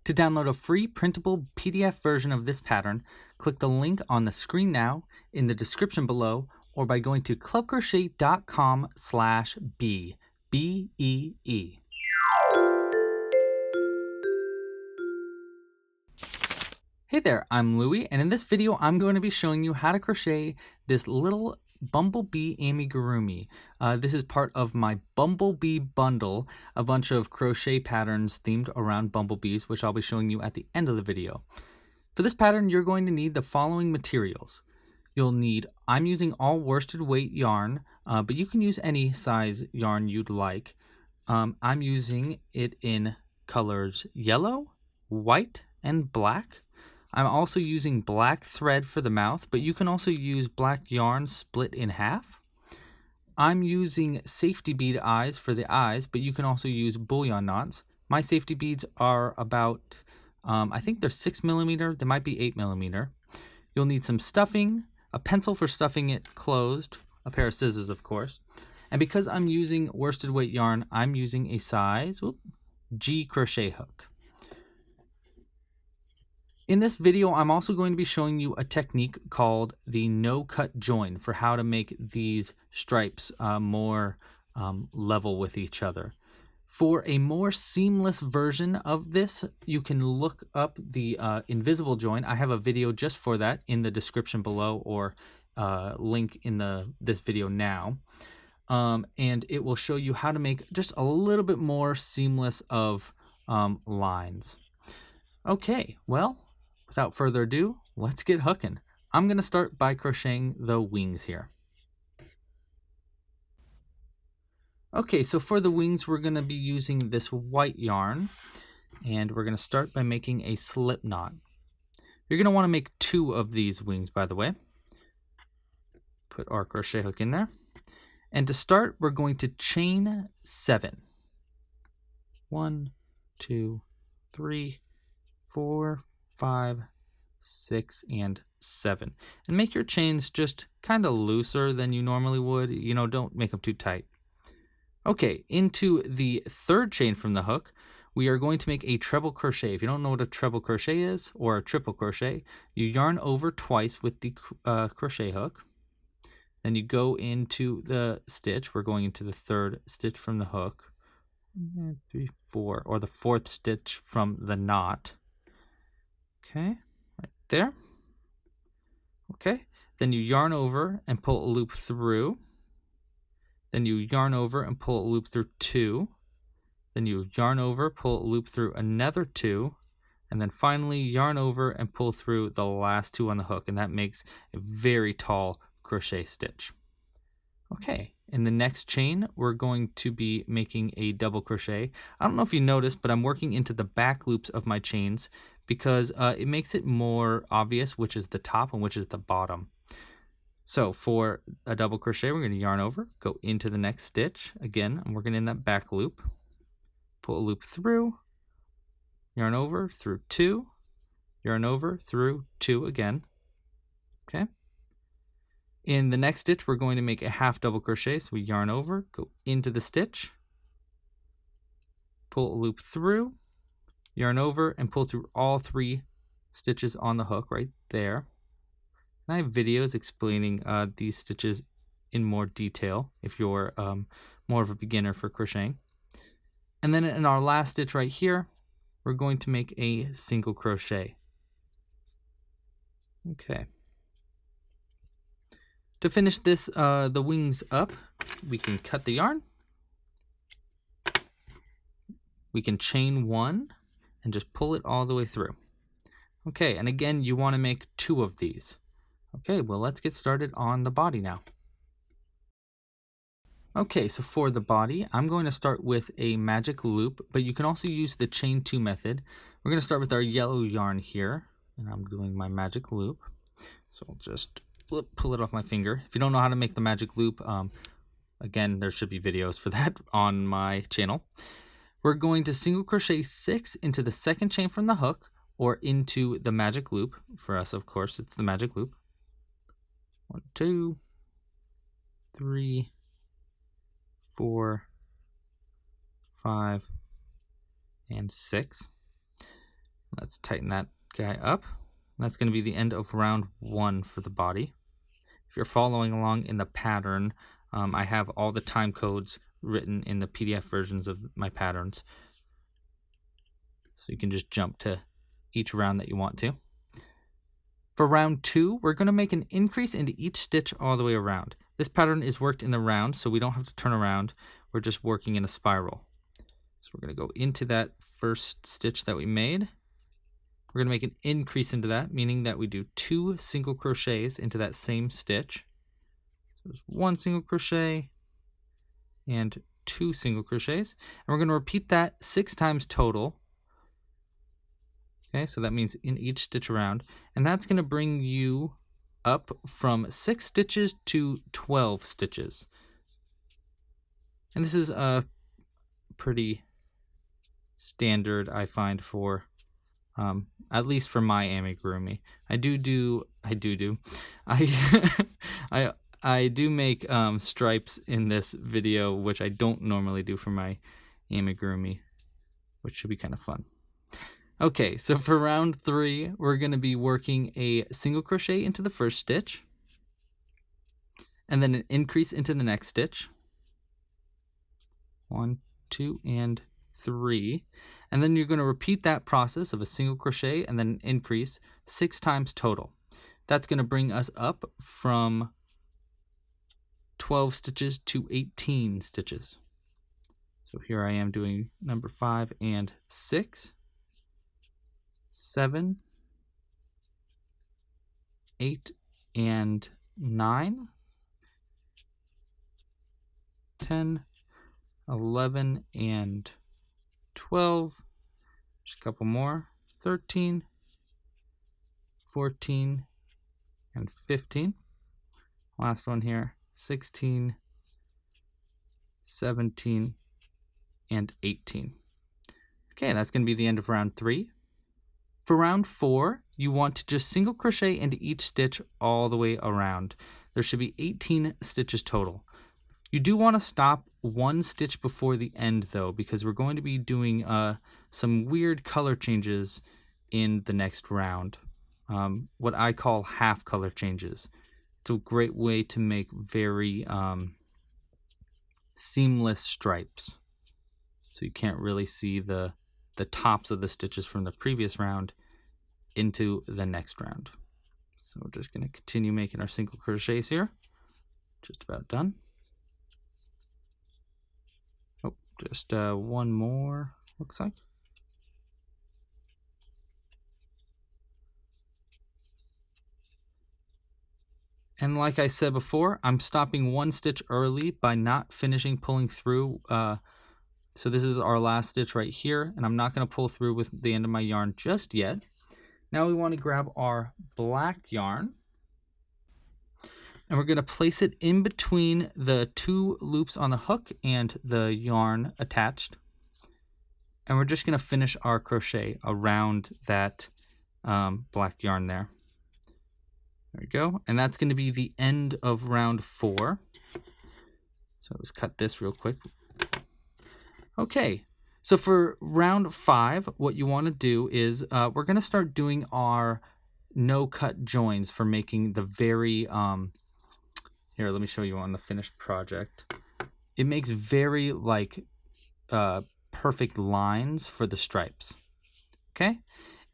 To download a free printable PDF version of this pattern, click the link on the screen now, in the description below, or by going to clubcrochet.com/bee, B-E-E. Hey there, I'm Louie, and in this video I'm going to be showing you how to crochet this little bumblebee amigurumi. This is part of my bumblebee bundle, a bunch of crochet patterns themed around bumblebees, which I'll be showing you at the end of the video. For this pattern, you're going to need the following materials. You'll need, I'm using all worsted weight yarn, but you can use any size yarn you'd like. I'm using it in colors yellow, white, and black. I'm also using black thread for the mouth, but you can also use black yarn split in half. I'm using safety bead eyes for the eyes, but you can also use bullion knots. My safety beads are about, I think they're 6mm, they might be 8mm. You'll need some stuffing, a pencil for stuffing it closed, a pair of scissors of course. And because I'm using worsted weight yarn, I'm using a size G crochet hook. In this video, I'm also going to be showing you a technique called the no-cut join for how to make these stripes more level with each other. For a more seamless version of this, you can look up the invisible join. I have a video just for that in the description below, or link in this video now. And it will show you how to make just a little bit more seamless of lines. Okay, well, without further ado, let's get hooking. I'm going to start by crocheting the wings here. Okay, so for the wings, we're going to be using this white yarn, and we're going to start by making a slip knot. You're going to want to make 2 of these wings, by the way. Put our crochet hook in there. And to start, we're going to chain 7. 1, 2, 3, 4, 5, 6, and 7. And make your chains just kind of looser than you normally would. You know, don't make them too tight. Okay, into the 3rd chain from the hook, we are going to make a treble crochet. If you don't know what a treble crochet is, or a triple crochet, you yarn over twice with the crochet hook. Then you go into the stitch. We're going into the 3rd stitch from the hook. 1, 2, 3, 4, or the 4th stitch from the knot. Okay, right there. Okay, then you yarn over and pull a loop through. Then you yarn over and pull a loop through 2. Then you yarn over, pull a loop through another 2. And then finally yarn over and pull through the last 2 on the hook. And that makes a very tall crochet stitch. Okay, in the next chain, we're going to be making a double crochet. I don't know if you noticed, but I'm working into the back loops of my chains because it makes it more obvious which is the top and which is the bottom. So for a double crochet, we're going to yarn over, go into the next stitch. Again, I'm working in that back loop. Pull a loop through, yarn over through 2, yarn over through 2 again. Okay. In the next stitch, we're going to make a half double crochet. So we yarn over, go into the stitch, pull a loop through, yarn over, and pull through all 3 stitches on the hook right there. And I have videos explaining these stitches in more detail if you're more of a beginner for crocheting. And then in our last stitch right here, we're going to make a single crochet. Okay. To finish this, the wings up, we can cut the yarn. We can chain 1 and just pull it all the way through. Okay, and again, you want to make 2 of these. Okay, well, let's get started on the body now. Okay, so for the body, I'm going to start with a magic loop, but you can also use the chain 2 method. We're going to start with our yellow yarn here, and I'm doing my magic loop. So I'll just pull it off my finger. If you don't know how to make the magic loop, again, there should be videos for that on my channel. We're going to single crochet 6 into the 2nd chain from the hook, or into the magic loop. For us, of course, it's the magic loop. 1, 2, 3, 4, 5, and 6. Let's tighten that guy up. That's going to be the end of round 1 for the body. If you're following along in the pattern, I have all the time codes written in the PDF versions of my patterns. So you can just jump to each round that you want to. For round 2, we're going to make an increase into each stitch all the way around. This pattern is worked in the round, so we don't have to turn around. We're just working in a spiral. So we're going to go into that first stitch that we made. We're going to make an increase into that, meaning that we do 2 single crochets into that same stitch. So there's 1 single crochet and 2 single crochets. And we're going to repeat that 6 times total. Okay, so that means in each stitch around. And that's going to bring you up from 6 stitches to 12 stitches. And this is pretty standard, I find, for at least for my amigurumi. I do make stripes in this video, which I don't normally do for my amigurumi, which should be kind of fun. Okay, so for round 3, we're going to be working a single crochet into the first stitch, and then an increase into the next stitch. 1, 2, and 3. And then you're going to repeat that process of a single crochet and then an increase 6 times total. That's going to bring us up from 12 stitches to 18 stitches. So here I am doing number 5 and 6, 7, 8, and 9, 10, 11, and 12, just a couple more, 13, 14, and 15. Last one here, 16, 17, and 18. Okay, that's going to be the end of round 3. For round 4, you want to just single crochet into each stitch all the way around. There should be 18 stitches total. You do want to stop 1 stitch before the end though, because we're going to be doing some weird color changes in the next round. What I call half color changes. It's a great way to make very seamless stripes. So you can't really see the tops of the stitches from the previous round into the next round. So we're just going to continue making our single crochets here. Just about done. Oh, just one more, looks like. And like I said before, I'm stopping 1 stitch early by not finishing pulling through. So this is our last stitch right here, and I'm not going to pull through with the end of my yarn just yet. Now we want to grab our black yarn, and we're going to place it in between the 2 loops on the hook and the yarn attached. And we're just going to finish our crochet around that black yarn there. There we go. And that's going to be the end of round 4. So let's cut this real quick. Okay, so for round 5, what you want to do is we're going to start doing our no-cut joins for making the very, here, let me show you on the finished project. It makes very, like, perfect lines for the stripes, okay?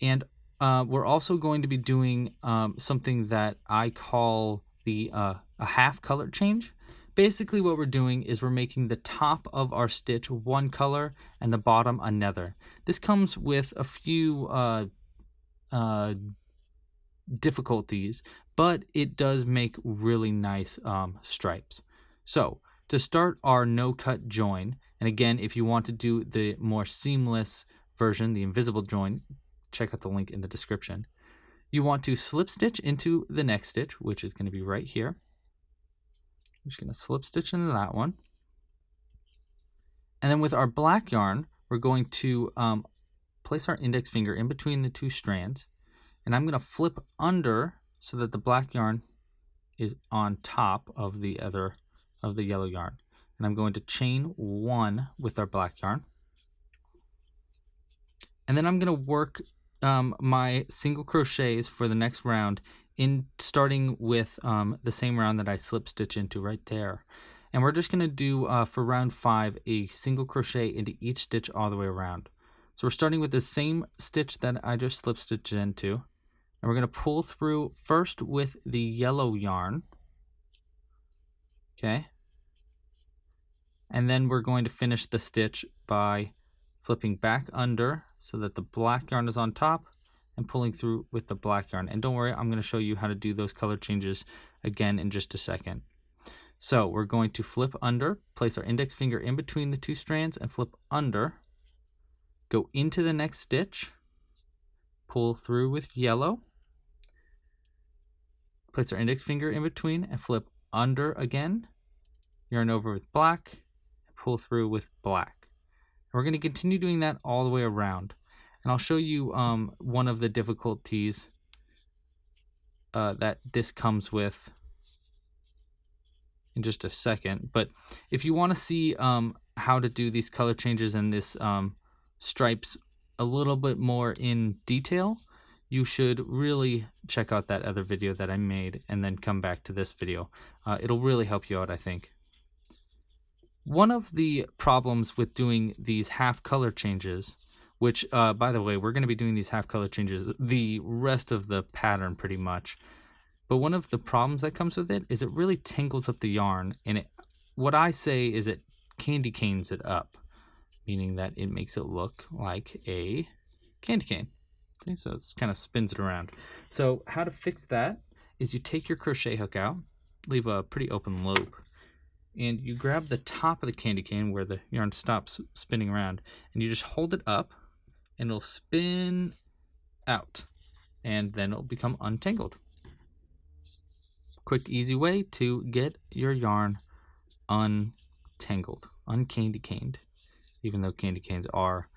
And we're also going to be doing something that I call a half color change. Basically what we're doing is we're making the top of our stitch one color and the bottom another. This comes with a few difficulties, but it does make really nice stripes. So to start our no-cut join, and again, if you want to do the more seamless version, the invisible join, check out the link in the description. You want to slip stitch into the next stitch, which is going to be right here. I'm just going to slip stitch into that one. And then with our black yarn, we're going to place our index finger in between the 2 strands. And I'm going to flip under so that the black yarn is on top of the yellow yarn. And I'm going to chain 1 with our black yarn. And then I'm going to work my single crochets for the next round, in starting with the same round that I slip stitch into right there. And we're just going to do for round 5 a single crochet into each stitch all the way around. So we're starting with the same stitch that I just slip stitched into, and we're going to pull through first with the yellow yarn, okay, and then we're going to finish the stitch by flipping back under so that the black yarn is on top and pulling through with the black yarn. And don't worry, I'm going to show you how to do those color changes again in just a second. So we're going to flip under, place our index finger in between the two strands and flip under, go into the next stitch, pull through with yellow, place our index finger in between and flip under again, yarn over with black, pull through with black. And we're going to continue doing that all the way around. And I'll show you one of the difficulties that this comes with in just a second. But if you want to see how to do these color changes and this stripes a little bit more in detail, you should really check out that other video that I made and then come back to this video. It'll really help you out, I think. One of the problems with doing these half color changes, which by the way, we're going to be doing these half color changes the rest of the pattern pretty much, but one of the problems that comes with it is it really tangles up the yarn, and what I say is it candy canes it up, meaning that it makes it look like a candy cane. See? So it kind of spins it around. So how to fix that is you take your crochet hook out, leave a pretty open loop, and you grab the top of the candy cane where the yarn stops spinning around, and you just hold it up, and it'll spin out, and then it'll become untangled. Quick, easy way to get your yarn untangled, uncandy caned, even though candy canes are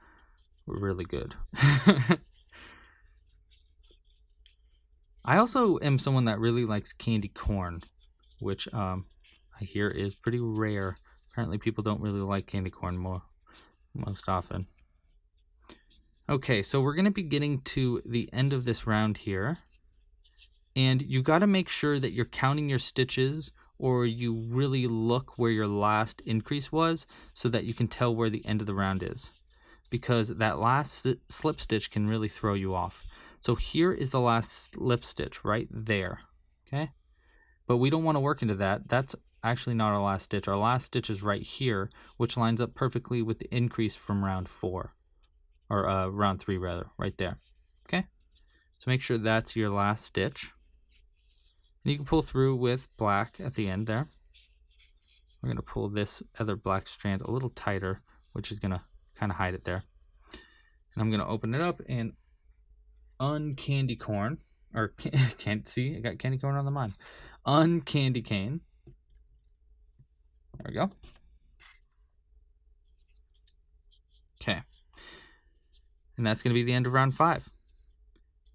really good. I also am someone that really likes candy corn, which I hear is pretty rare. Apparently people don't really like candy corn most often. Okay, so we're going to be getting to the end of this round here. And you got to make sure that you're counting your stitches, or you really look where your last increase was so that you can tell where the end of the round is. Because that last slip stitch can really throw you off. So here is the last slip stitch right there, okay? But we don't want to work into that. That's actually not our last stitch. Our last stitch is right here, which lines up perfectly with the increase from round 4. Or round 3 rather, right there, okay? So make sure that's your last stitch. And you can pull through with black at the end there. We're going to pull this other black strand a little tighter, which is going to kind of hide it there. And I'm going to open it up and uncandy corn, or can't see, I got candy corn on the mind. Uncandy cane. There we go. Okay. And that's going to be the end of round 5.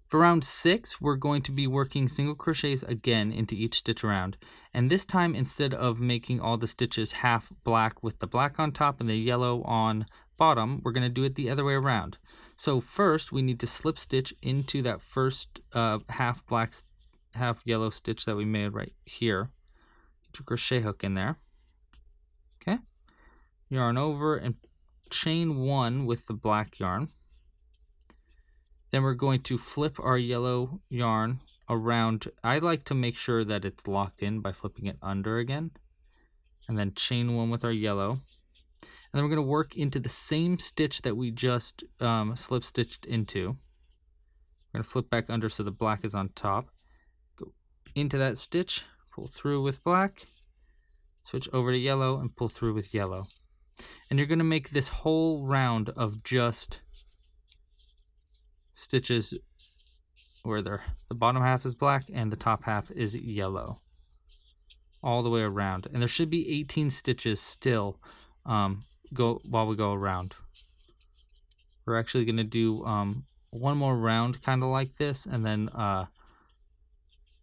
For round 6, we're going to be working single crochets again into each stitch around. And this time, instead of making all the stitches half black with the black on top and the yellow on bottom, we're going to do it the other way around. So first, we need to slip stitch into that first half black, half yellow stitch that we made right here. Put your crochet hook in there. Okay. Yarn over and chain 1 with the black yarn. Then we're going to flip our yellow yarn around. I like to make sure that it's locked in by flipping it under again. And then chain 1 with our yellow. And then we're going to work into the same stitch that we just slip stitched into. We're going to flip back under so the black is on top. Go into that stitch, pull through with black, switch over to yellow, and pull through with yellow. And you're going to make this whole round of just stitches where the bottom half is black and the top half is yellow all the way around, and there should be 18 stitches still while we go around. We're actually going to do one more round kind of like this, and then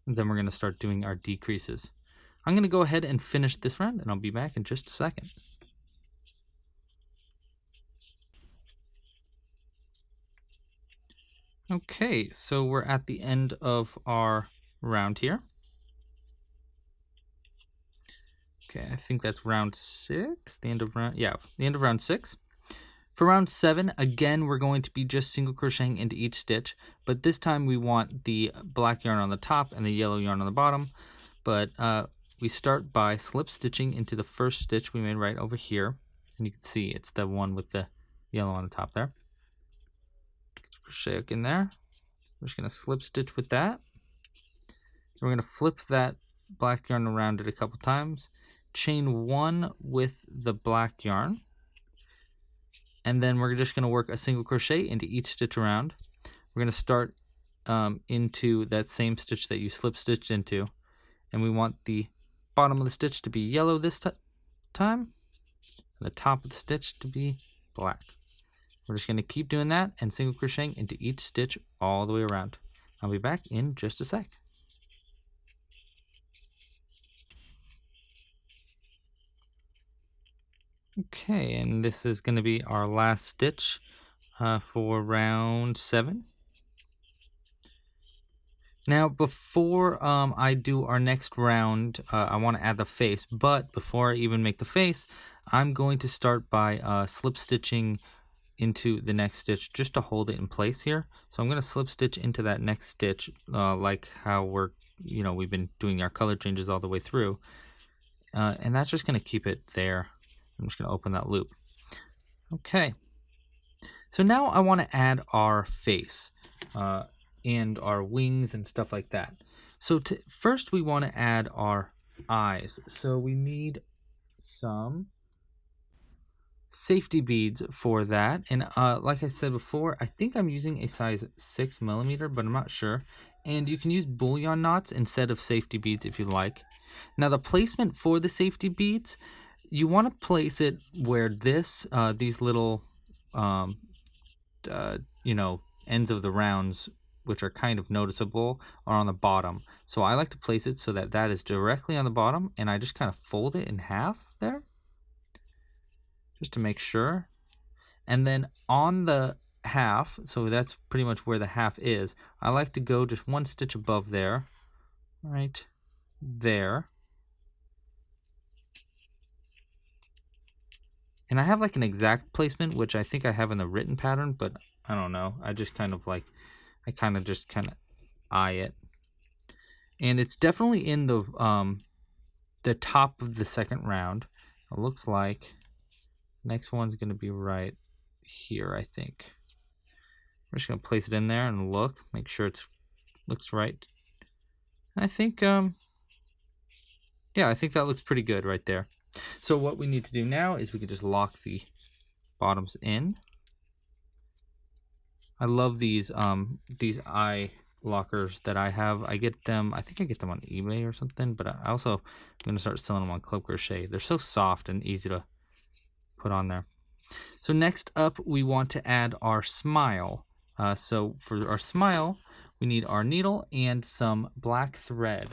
we're going to start doing our decreases. I'm going to go ahead and finish this round, and I'll be back in just a second. Okay, so we're at the end of our round here. Okay, I think that's round 6, the end of round 6. For round 7, again, we're going to be just single crocheting into each stitch, but this time we want the black yarn on the top and the yellow yarn on the bottom. But we start by slip stitching into the first stitch we made right over here, and you can see it's the one with the yellow on the top there. Crochet hook in there. We're just going to slip stitch with that. We're going to flip that black yarn around it a couple times, chain 1 with the black yarn, and then we're just going to work a single crochet into each stitch around. We're going to start into that same stitch that you slip stitched into, and we want the bottom of the stitch to be yellow this time, and the top of the stitch to be black. We're just going to keep doing that and single crocheting into each stitch all the way around. I'll be back in just a sec. Okay, and this is going to be our last stitch for round 7. Now, before I do our next round, I want to add the face, but before I even make the face, I'm going to start by slip stitching into the next stitch just to hold it in place here. So I'm going to slip stitch into that next stitch like how we've been doing our color changes all the way through, and that's just going to keep it there. I'm just going to open that loop. Okay, so now I want to add our face and our wings and stuff like that. So first we want to add our eyes. So we need some safety beads for that, and like I said before, I think I'm using a size 6mm, but I'm not sure. And you can use bullion knots instead of safety beads if you like. Now the placement for the safety beads, you want to place it where these little ends of the rounds, which are kind of noticeable, are on the bottom. So I like to place it so that that is directly on the bottom, and I just kind of fold it in half there just to make sure. And then on the half, so that's pretty much where the half is, I like to go just one stitch above there, right there. And I have like an exact placement, which I think I have in the written pattern, but I don't know. I just kind of eye it. And it's definitely in the top of the second round. It looks like next one's going to be right here, I think. I'm just going to place it in there and make sure it looks right. And I think, I think that looks pretty good right there. So what we need to do now is we can just lock the bottoms in. I love these eye lockers that I have. I think I get them on eBay or something, but I also am going to start selling them on Club Crochet. They're so soft and easy to put on there. So next up, we want to add our smile. So for our smile, we need our needle and some black thread.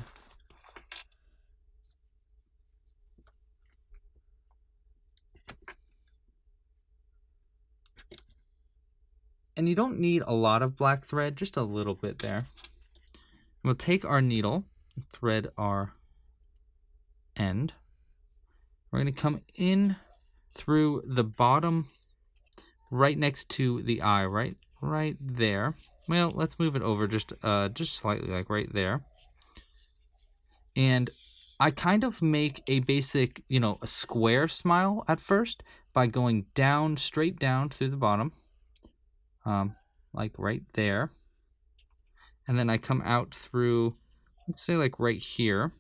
And you don't need a lot of black thread, just a little bit there. We'll take our needle, thread our end. We're going to come in through the bottom right next to the eye, right there. Well, let's move it over just slightly, like right there. And I kind of make a basic, a square smile at first by going down, straight down through the bottom. Like right there, and then I come out through, let's say like right here.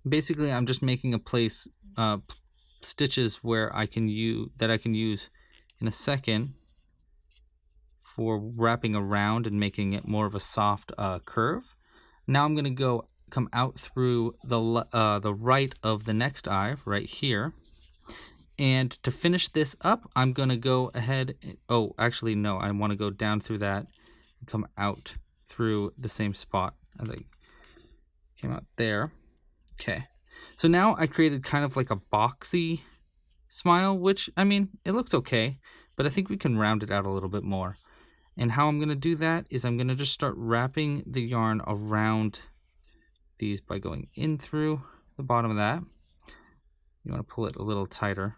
Basically, I'm just making a place stitches where I can use in a second for wrapping around and making it more of a soft curve. Now I'm gonna come out through the right of the next eye right here. And to finish this up, I'm going to go ahead. Oh, actually, no. I want to go down through that and come out through the same spot as I came out there. Okay. So now I created kind of like a boxy smile, which, I mean, it looks okay, but I think we can round it out a little bit more. And how I'm going to do that is I'm going to just start wrapping the yarn around these by going in through the bottom of that. You want to pull it a little tighter.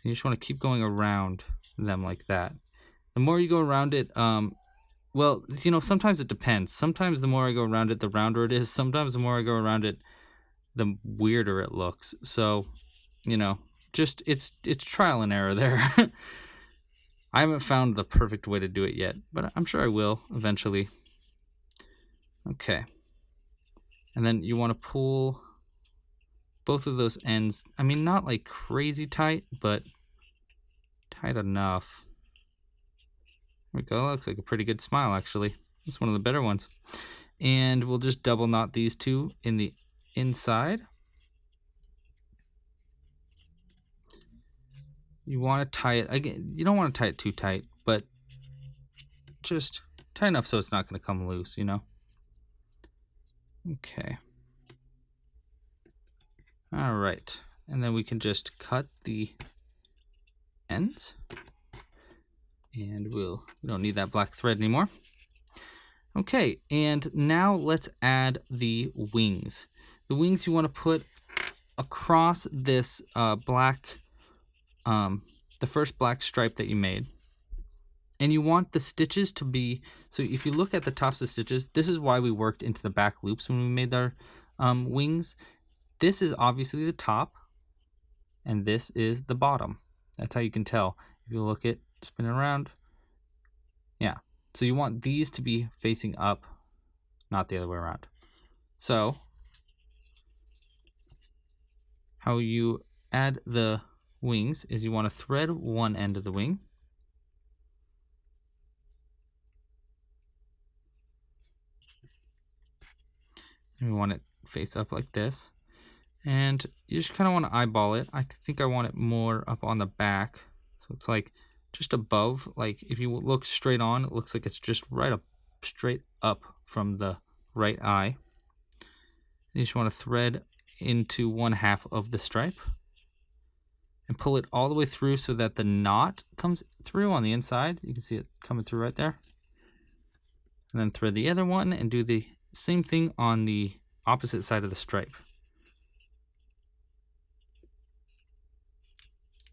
You just want to keep going around them like that. The more you go around it, well, you know, sometimes it depends. Sometimes the more I go around it, the rounder it is. Sometimes the more I go around it, the weirder it looks. So, you know, just it's trial and error there. I haven't found the perfect way to do it yet, but I'm sure I will eventually. Okay. And then you want to pull both of those ends. I mean, not like crazy tight, but tight enough. There we go. Looks like a pretty good smile, actually. It's one of the better ones. And we'll just double knot these two in the inside. You want to tie it, again, you don't want to tie it too tight, but just tight enough so it's not going to come loose, you know? Okay. All right. And then we can just cut the ends. And we don't need that black thread anymore. Okay, and now let's add the wings. The wings you want to put across this black, the first black stripe that you made. And you want the stitches to be, so if you look at the tops of stitches, this is why we worked into the back loops when we made our wings. This is obviously the top, and this is the bottom. That's how you can tell. If you look at, spin it around. Yeah, so you want these to be facing up, not the other way around. So, how you add the wings is you want to thread one end of the wing. And we want it face up like this. And you just kind of want to eyeball it. I think I want it more up on the back. So it's like just above. Like if you look straight on, it looks like it's just right up, straight up from the right eye. You just want to thread into 1/2 of the stripe. And pull it all the way through so that the knot comes through on the inside. You can see it coming through right there. And then thread the other one and do the same thing on the opposite side of the stripe.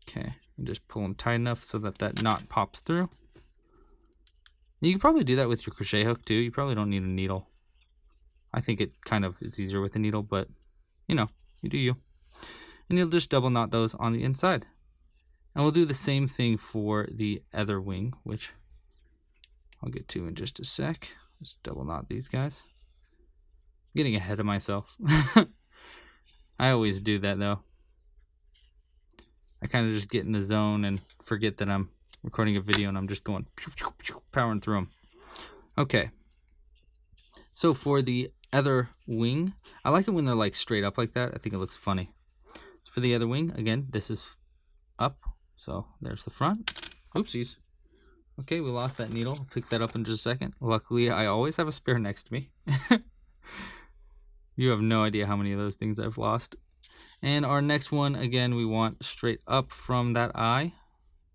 Okay, and just pull them tight enough so that that knot pops through. You can probably do that with your crochet hook too. You probably don't need a needle. I think it kind of is easier with a needle, but you know, you do you. And you'll just double knot those on the inside. And we'll do the same thing for the other wing, which I'll get to in just a sec. Just double knot these guys. I'm getting ahead of myself. I always do that though. I kind of just get in the zone and forget that I'm recording a video and I'm just going powering through them. Okay. So for the other wing, I like it when they're like straight up like that. I think it looks funny. For the other wing, again, this is up. So there's the front. Oopsies. Okay, we lost that needle. I'll pick that up in just a second. Luckily, I always have a spare next to me. You have no idea how many of those things I've lost. And our next one, again, we want straight up from that eye.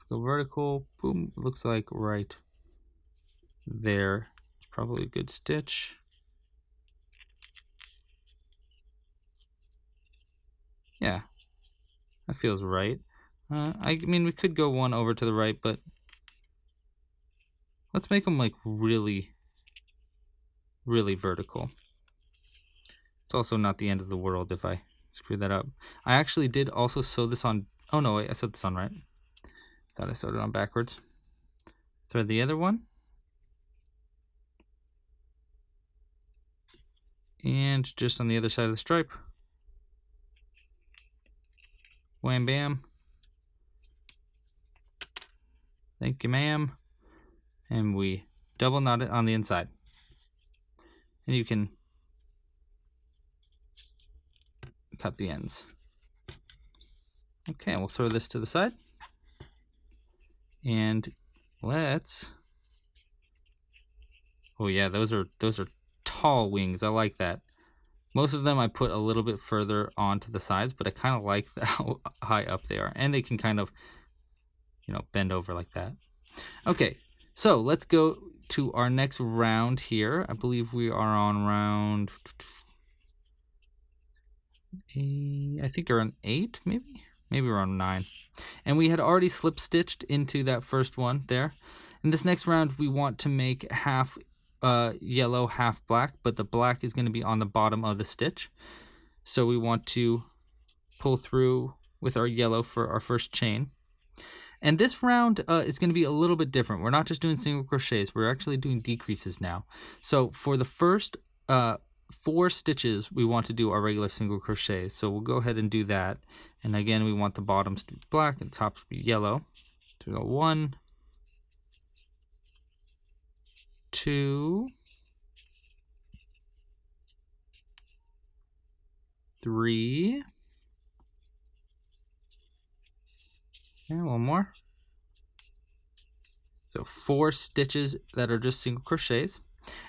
Go vertical. Boom. Looks like right there. It's probably a good stitch. Yeah, that feels right. I mean, we could go one over to the right, but let's make them like really, really vertical. It's also not the end of the world if I screw that up. I actually did also sew this on. Oh no, wait, I sewed this on right. Thought I sewed it on backwards. Thread the other one. And just on the other side of the stripe. Wham bam. Thank you, ma'am. And we double knot it on the inside. And you can cut the ends. Okay, and we'll throw this to the side. And let's, oh yeah, those are tall wings. I like that. Most of them I put a little bit further onto the sides, but I kind of like how high up they are. And they can kind of, you know, bend over like that. Okay, So let's go to our next round here. I believe we are on round, I think around 8, maybe around 9. And we had already slip stitched into that first one there. In this next round, we want to make half yellow, half black, but the black is going to be on the bottom of the stitch. So we want to pull through with our yellow for our first chain. And this round is going to be a little bit different. We're not just doing single crochets, we're actually doing decreases now. So for the first 4 stitches, we want to do our regular single crochets. So we'll go ahead and do that. And again, we want the bottoms to be black and the tops to be yellow. So we go 1, 2, 3, and one more. So 4 stitches that are just single crochets.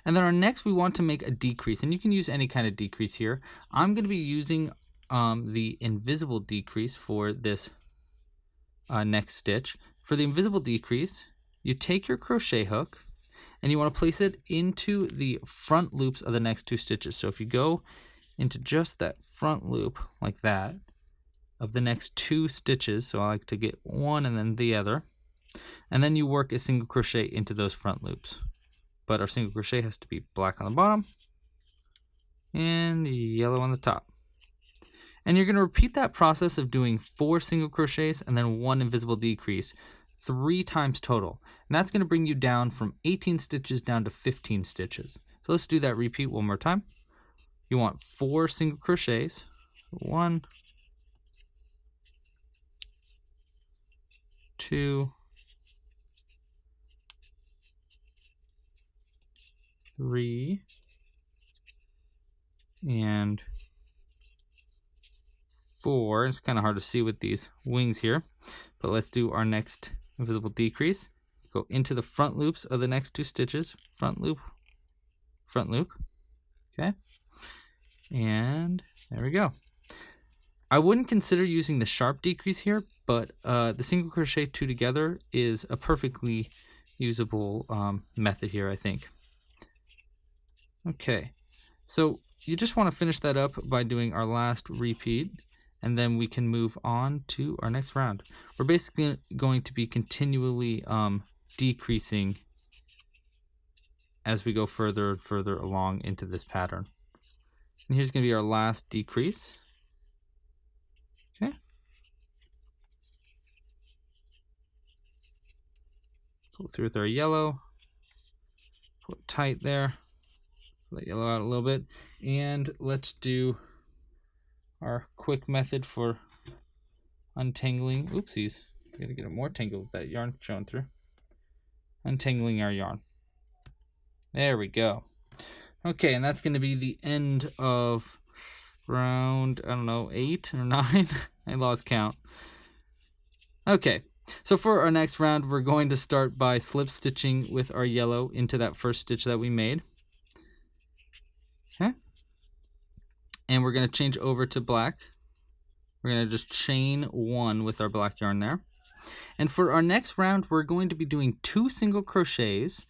And then our next, we want to make a decrease, and you can use any kind of decrease here. I'm going to be using the invisible decrease for this next stitch. For the invisible decrease, you take your crochet hook and you want to place it into the front loops of the next 2 stitches. So if you go into just that front loop like that of the next 2 stitches, so I like to get one and then the other, and then you work a single crochet into those front loops. But our single crochet has to be black on the bottom and yellow on the top. And you're going to repeat that process of doing 4 single crochets and then 1 invisible decrease 3 times total. And that's going to bring you down from 18 stitches down to 15 stitches. So let's do that repeat one more time. You want 4 single crochets. 1, 2, 3, and 4. It's kind of hard to see with these wings here, but let's do our next invisible decrease. Go into the front loops of the next 2 stitches, front loop, okay, and there we go. I wouldn't consider using the sharp decrease here, but the single crochet 2 together is a perfectly usable method here, I think. Okay, so you just want to finish that up by doing our last repeat, and then we can move on to our next round. We're basically going to be continually decreasing as we go further and further along into this pattern. And here's going to be our last decrease. Okay. Pull through with our yellow. Pull it tight there. Let yellow out a little bit, and let's do our quick method for untangling. Oopsies, gotta get it more tangled with that yarn showing through. Untangling our yarn. There we go. Okay, and that's going to be the end of round, I don't know, 8 or 9. I lost count. Okay, so for our next round, we're going to start by slip stitching with our yellow into that first stitch that we made. Okay, and we're going to change over to black. We're going to just chain 1 with our black yarn there. And for our next round, we're going to be doing 2 single crochets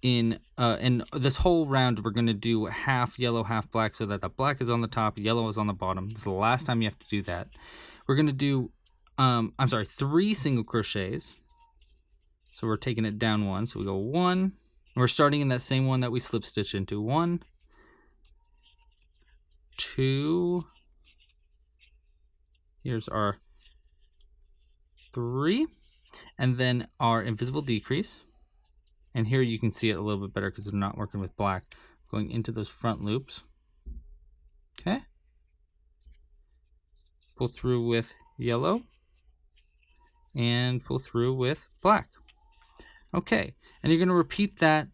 in this whole round. We're going to do half yellow, half black, so that the black is on the top, yellow is on the bottom. This is the last time you have to do that. We're going to do 3 single crochets. So we're taking it down 1. So we go 1. We're starting in that same one that we slip stitch into. 1, 2, here's our 3, and then our invisible decrease. And here you can see it a little bit better because it's not working with black. Going into those front loops. Okay. Pull through with yellow and pull through with black. Okay, and you're going to repeat that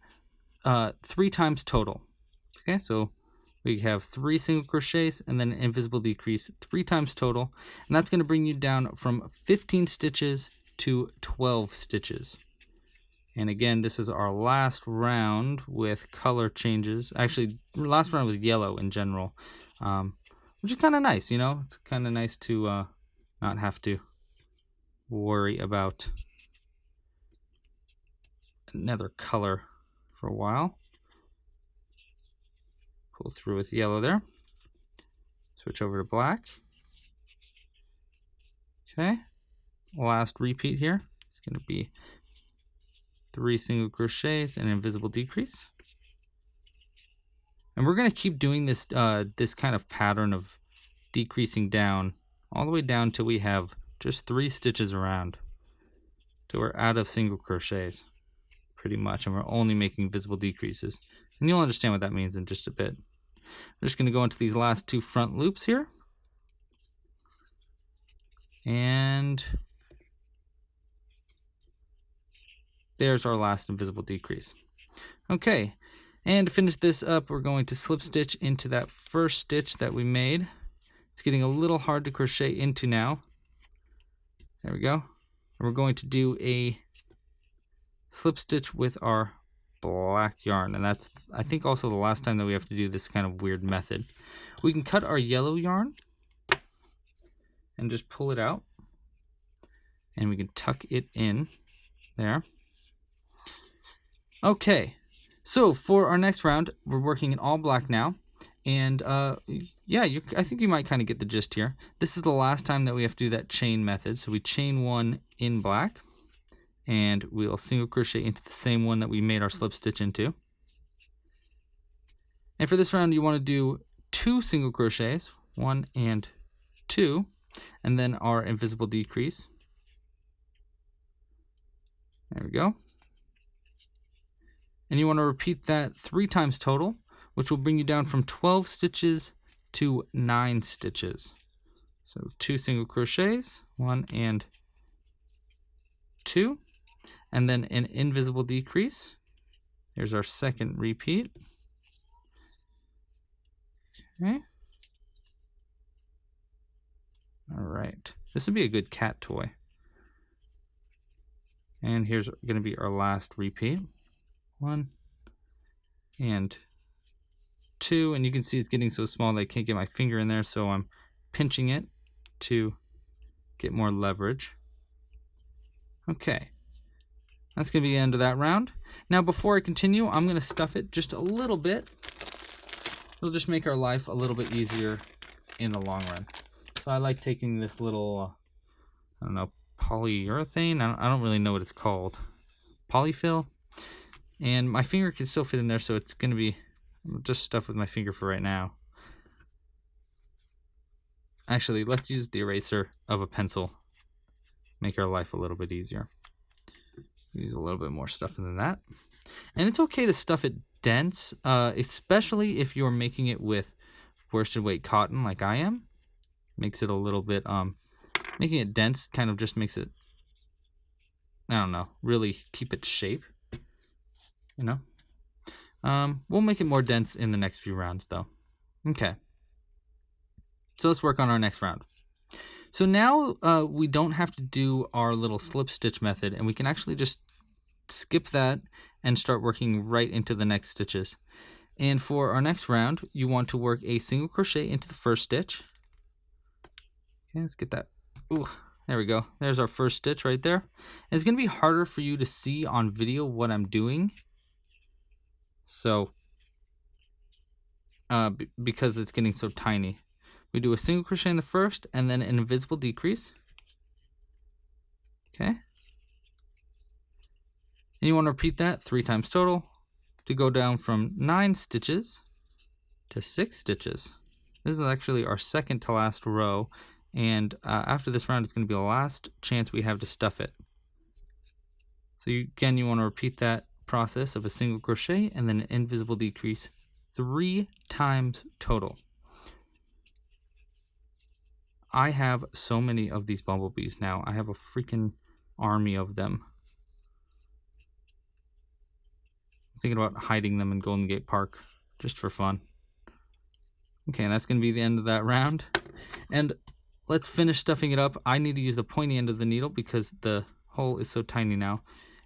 3 times total. Okay, so we have 3 single crochets and then an invisible decrease 3 times total, and that's going to bring you down from 15 stitches to 12 stitches. And again, this is our last round with color changes. Actually, last round was yellow in general, which is kind of nice, you know. It's kind of nice to not have to worry about another color for a while. Pull through with yellow there. Switch over to black. Okay, last repeat here. It's going to be 3 single crochets and an invisible decrease. And we're going to keep doing this this kind of pattern of decreasing down all the way down till we have just 3 stitches around, till we're out of single crochets pretty much, and we're only making visible decreases. And you'll understand what that means in just a bit. We're just going to go into these last 2 front loops here, and there's our last invisible decrease. Okay, and to finish this up, we're going to slip stitch into that first stitch that we made. It's getting a little hard to crochet into now. There we go. And we're going to do a slip stitch with our black yarn, and that's, I think, also the last time that we have to do this kind of weird method. We can cut our yellow yarn and just pull it out, and we can tuck it in there. Okay, so for our next round, we're working in all black now, and yeah, I think you might kind of get the gist here. This is the last time that we have to do that chain method, so we chain 1 in black, and we'll single crochet into the same one that we made our slip stitch into. And for this round, you want to do 2 single crochets, 1 and 2, and then our invisible decrease. There we go. And you want to repeat that 3 times total, which will bring you down from 12 stitches to 9 stitches. So 2 single crochets, 1 and 2, and then an invisible decrease. Here's our second repeat. Okay. All right. This would be a good cat toy. And here's going to be our last repeat. 1 and 2, and you can see it's getting so small that I can't get my finger in there, so I'm pinching it to get more leverage. Okay, that's going to be the end of that round. Now before I continue, I'm going to stuff it just a little bit. It'll just make our life a little bit easier in the long run. So I like taking this little, I don't know, polyurethane? I don't really know what it's called. Polyfill? And my finger can still fit in there, so it's going to be just stuff with my finger for right now. Actually, let's use the eraser of a pencil. Make our life a little bit easier. Use a little bit more stuff than that. And it's okay to stuff it dense, especially if you're making it with worsted weight cotton like I am. Makes it a little bit, making it dense kind of just makes it, I don't know, really keep its shape. You know, we'll make it more dense in the next few rounds though. Okay, so let's work on our next round. So now we don't have to do our little slip stitch method, and we can actually just skip that and start working right into the next stitches. And for our next round, you want to work a single crochet into the first stitch. Okay, let's get that. Ooh, there we go. There's our first stitch right there. And it's going to be harder for you to see on video what I'm doing. So, because it's getting so tiny. We do a single crochet in the first, and then an invisible decrease. Okay. And you want to repeat that 3 times total to go down from 9 stitches to 6 stitches. This is actually our second to last row, and after this round, it's going to be the last chance we have to stuff it. So again, you want to repeat that process of a single crochet and then an invisible decrease 3 times total. I have so many of these bumblebees now. I have a freaking army of them. I'm thinking about hiding them in Golden Gate Park just for fun. Okay, and that's going to be the end of that round. And let's finish stuffing it up. I need to use the pointy end of the needle because the hole is so tiny now.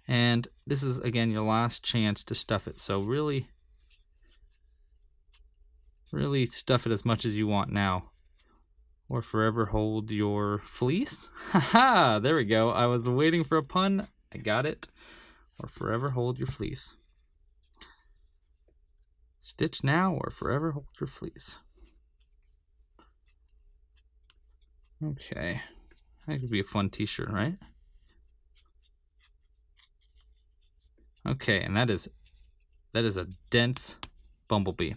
And this is, again, your last chance to stuff it. So really stuff it as much as you want now. Or forever hold your fleece. Haha, there we go. I was waiting for a pun. I got it. or forever hold your fleece. Stitch now or forever hold your fleece. Okay, that could be a fun t-shirt, right? Okay, and that is a dense bumblebee.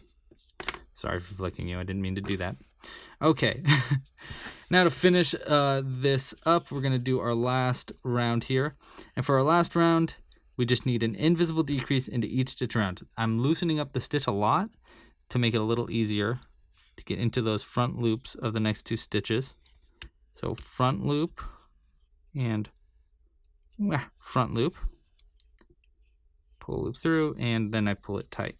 Sorry for flicking you, I didn't mean to do that. Okay, now to finish this up, we're gonna do our last round here. And for our last round, we just need an invisible decrease into each stitch around. I'm loosening up the stitch a lot to make it a little easier to get into those front loops of the next 2 stitches. So front loop and front loop. Pull a loop through, and then I pull it tight.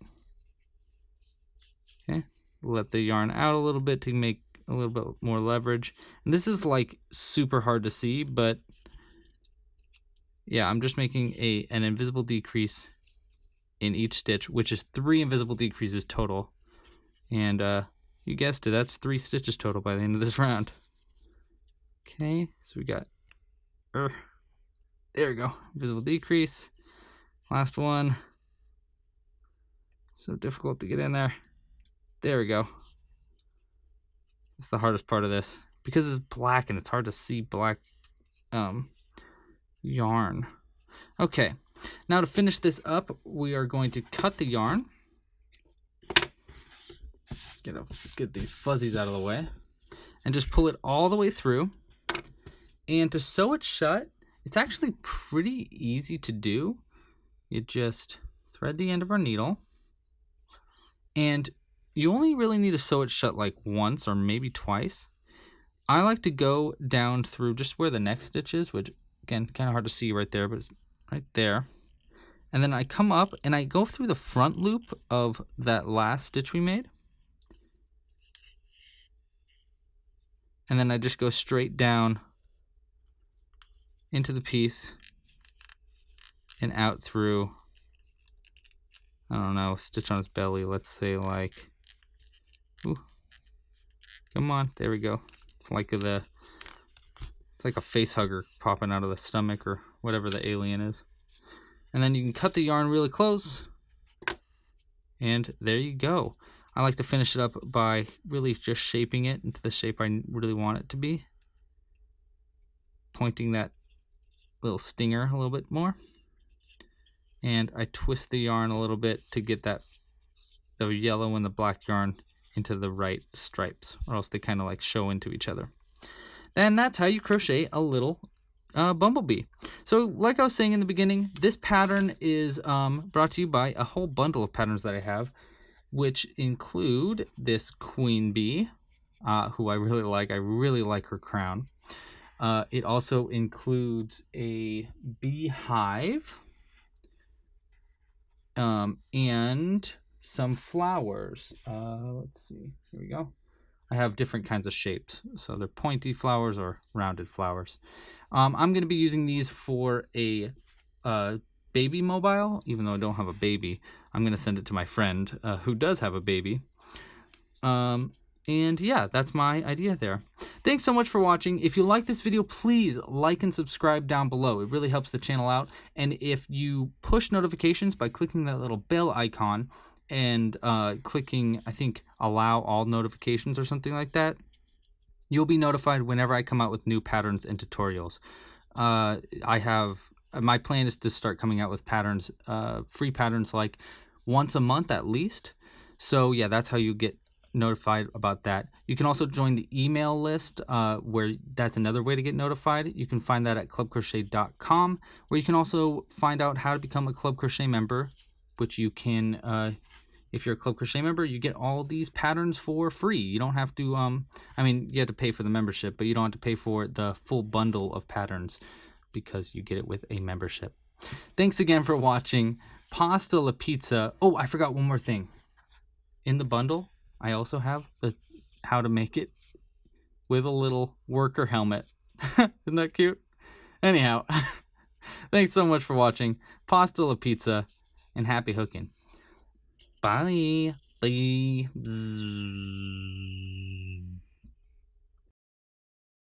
Okay, let the yarn out a little bit to make a little bit more leverage. And this is like super hard to see, but yeah, I'm just making an invisible decrease in each stitch, which is 3 invisible decreases total. And you guessed it, that's 3 stitches total by the end of this round. Okay, so we got, there we go, invisible decrease. Last one. So difficult to get in there. There we go. It's the hardest part of this because it's black and it's hard to see black yarn. Okay, now to finish this up, we are going to cut the yarn. Get these fuzzies out of the way and just pull it all the way through. And to sew it shut, it's actually pretty easy to do. You just thread the end of our needle, and you only really need to sew it shut like once or maybe twice. I like to go down through just where the next stitch is, which again, kind of hard to see right there, but it's right there. And then I come up and I go through the front loop of that last stitch we made. And then I just go straight down into the piece and out through, I don't know, stitch on its belly. Let's say like, ooh, come on, there we go. It's like a face hugger popping out of the stomach or whatever the alien is. And then you can cut the yarn really close, and there you go. I like to finish it up by really just shaping it into the shape I really want it to be. Pointing that little stinger a little bit more. And I twist the yarn a little bit to get the yellow and the black yarn into the right stripes, or else they kind of like show into each other. And that's how you crochet a little bumblebee. So like I was saying in the beginning, this pattern is brought to you by a whole bundle of patterns that I have, which include this queen bee, who I really like. I really like her crown. It also includes a beehive, and some flowers. Let's see, here we go. I have different kinds of shapes, so they're pointy flowers or rounded flowers. I'm going to be using these for a baby mobile, even though I don't have a baby. I'm going to send it to my friend who does have a baby. And yeah, that's my idea there. Thanks so much for watching. If you like this video, please like and subscribe down below. It really helps the channel out. And if you push notifications by clicking that little bell icon and clicking, I think, allow all notifications or something like that, you'll be notified whenever I come out with new patterns and tutorials. My plan is to start coming out with patterns, free patterns, like once a month at least. So yeah, that's how you get notified about that. You can also join the email list, where that's another way to get notified. You can find that at clubcrochet.com, where you can also find out how to become a Club Crochet member, which you can, if you're a Club Crochet member, you get all these patterns for free. You don't have to, I mean, you have to pay for the membership, but you don't have to pay for the full bundle of patterns because you get it with a membership. Thanks again for watching. Pasta la pizza. Oh, I forgot one more thing. In the bundle, I also have how to make it with a little worker helmet. Isn't that cute? Anyhow, thanks so much for watching. Pasta la pizza, and happy hooking. Bye. Bye.